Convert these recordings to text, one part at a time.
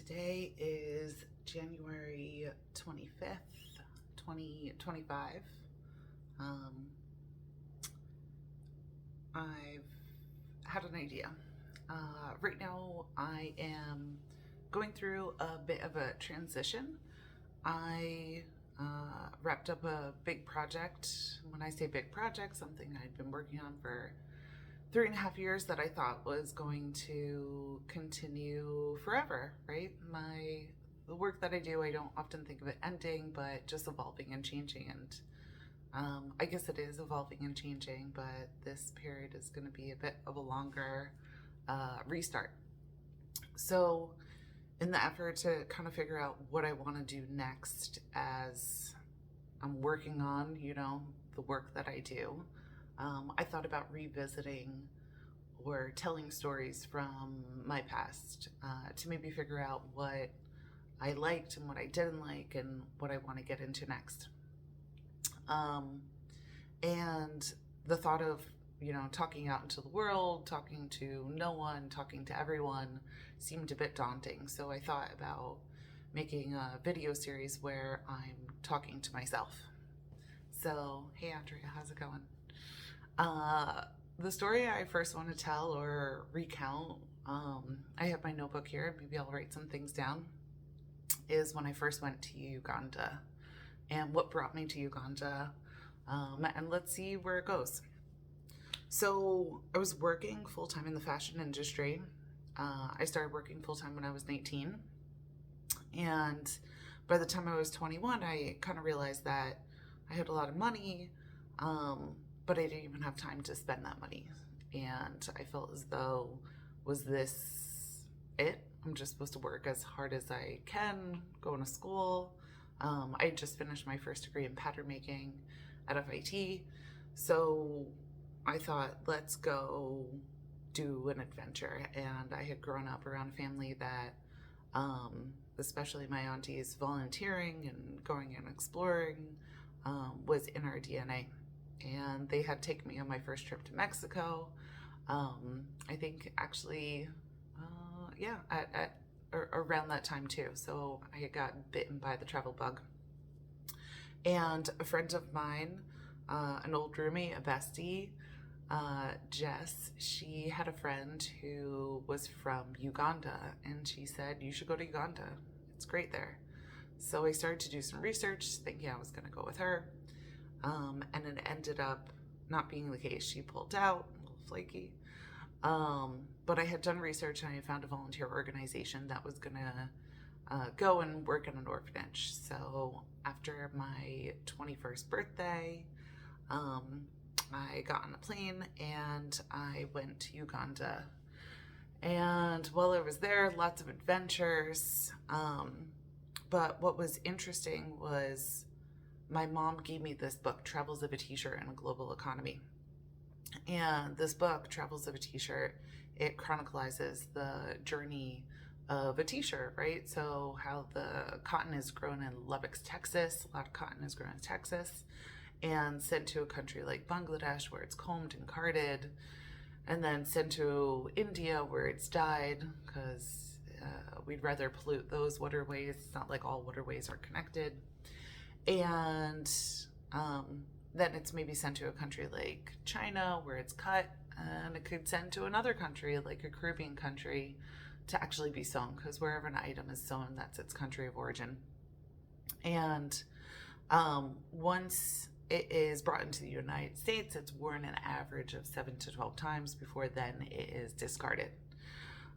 Today is January 25th, 2025. I've had an idea. Right now, I am going through a bit of a transition. I wrapped up a big project. When I say big project, something I'd been working on for 3.5 years that I thought was going to continue forever, right? The work that I do, I don't often think of it ending, but just evolving and changing. And I guess it is evolving and changing, but this period is going to be a bit of a longer restart. So, in the effort to kind of figure out what I want to do next as I'm working on, the work that I do, I thought about revisiting or telling stories from my past to maybe figure out what I liked and what I didn't like and what I want to get into next. And the thought of, talking out into the world, talking to no one, talking to everyone seemed a bit daunting. So I thought about making a video series where I'm talking to myself. So, hey Andrea, how's it going? The story I first want to tell or recount, I have my notebook here, maybe I'll write some things down, is when I first went to Uganda and what brought me to Uganda, and let's see where it goes. So I was working full-time in the fashion industry. I started working full-time when I was 19, and by the time I was 21, I kind of realized that I had a lot of money, but I didn't even have time to spend that money. And I felt as though, was this it? I'm just supposed to work as hard as I can, going to school. I had just finished my first degree in pattern making at FIT. So I thought, let's go do an adventure. And I had grown up around a family that, especially my aunties, volunteering and going and exploring was in our DNA. And they had taken me on my first trip to Mexico. I think actually, at around that time too. So I had gotten bitten by the travel bug. And a friend of mine, an old roomie, a bestie, Jess, she had a friend who was from Uganda, and she said, you should go to Uganda. It's great there. So I started to do some research, thinking I was going to go with her. And it ended up not being the case. She pulled out, a little flaky. But I had done research and I found a volunteer organization that was gonna go and work in an orphanage. So after my 21st birthday, I got on a plane and I went to Uganda. And while I was there, lots of adventures. But what was interesting was my mom gave me this book, Travels of a T-Shirt in a Global Economy. And this book, Travels of a T-Shirt, it chronicles the journey of a T-shirt, right? So how the cotton is grown in Lubbock, Texas. A lot of cotton is grown in Texas and sent to a country like Bangladesh where it's combed and carded, and then sent to India where it's dyed because we'd rather pollute those waterways. It's not like all waterways are connected. And then it's maybe sent to a country like China where it's cut, and it could send to another country like a Caribbean country to actually be sewn, because wherever an item is sewn, that's its country of origin. And once it is brought into the United States, it's worn an average of 7 to 12 times before then it is discarded.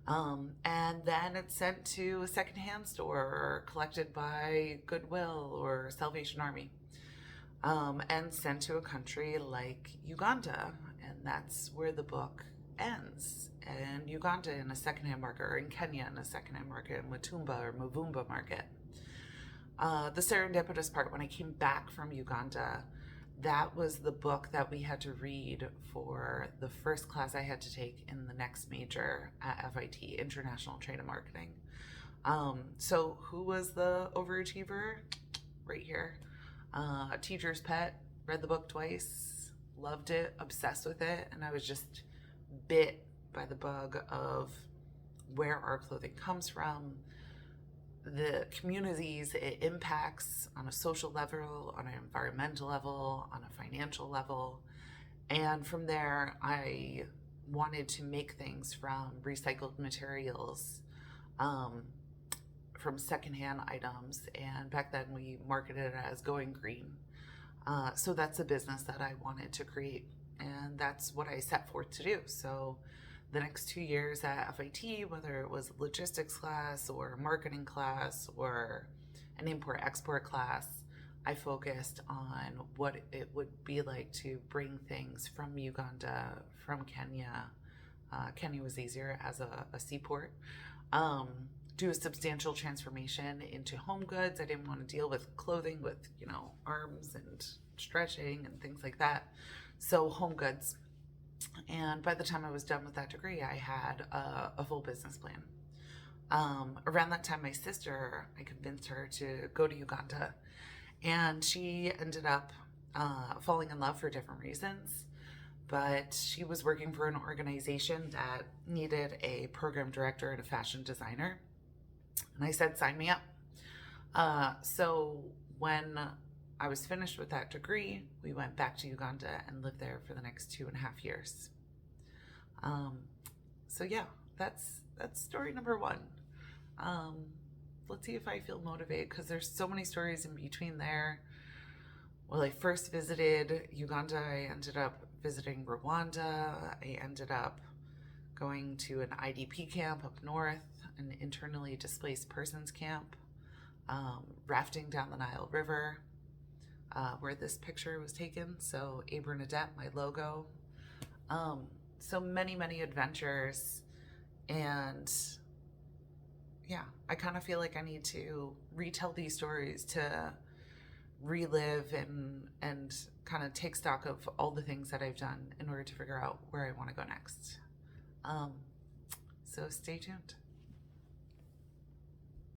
And then it's sent to a secondhand store or collected by Goodwill or Salvation Army, and sent to a country like Uganda. And that's where the book ends. And Uganda in a secondhand market, or in Kenya in a secondhand market, in Matumba or Mavumba market. The serendipitous part, when I came back from Uganda, that was the book that we had to read for the first class I had to take in the next major at FIT, International Trade and Marketing. So who was the overachiever? Right here. A teacher's pet, read the book twice, loved it, obsessed with it, and I was just bit by the bug of where our clothing comes from, the communities it impacts on a social level, on an environmental level, on a financial level. And from there, I wanted to make things from recycled materials, from secondhand items. And back then we marketed it as going green. So that's a business that I wanted to create. And that's what I set forth to do. So the next 2 years at FIT, whether it was a logistics class or a marketing class or an import-export class, I focused on what it would be like to bring things from Uganda, from Kenya. Kenya was easier as a seaport. Do a substantial transformation into home goods. I didn't want to deal with clothing with, arms and stretching and things like that. So home goods. And by the time I was done with that degree, I had a full business plan. Around that time, my sister, I convinced her to go to Uganda, and she ended up falling in love for different reasons. But she was working for an organization that needed a program director and a fashion designer. And I said, sign me up. So when I was finished with that degree, we went back to Uganda and lived there for the next 2.5 years. So yeah, that's story number one. Let's see if I feel motivated, because there's so many stories in between there. Well, I first visited Uganda. I ended up visiting Rwanda. I ended up going to an IDP camp up north, an internally displaced persons camp, rafting down the Nile River, where this picture was taken. So Bernadette, my logo. So many, many adventures. And yeah, I kind of feel like I need to retell these stories to relive and kind of take stock of all the things that I've done in order to figure out where I want to go next. So stay tuned.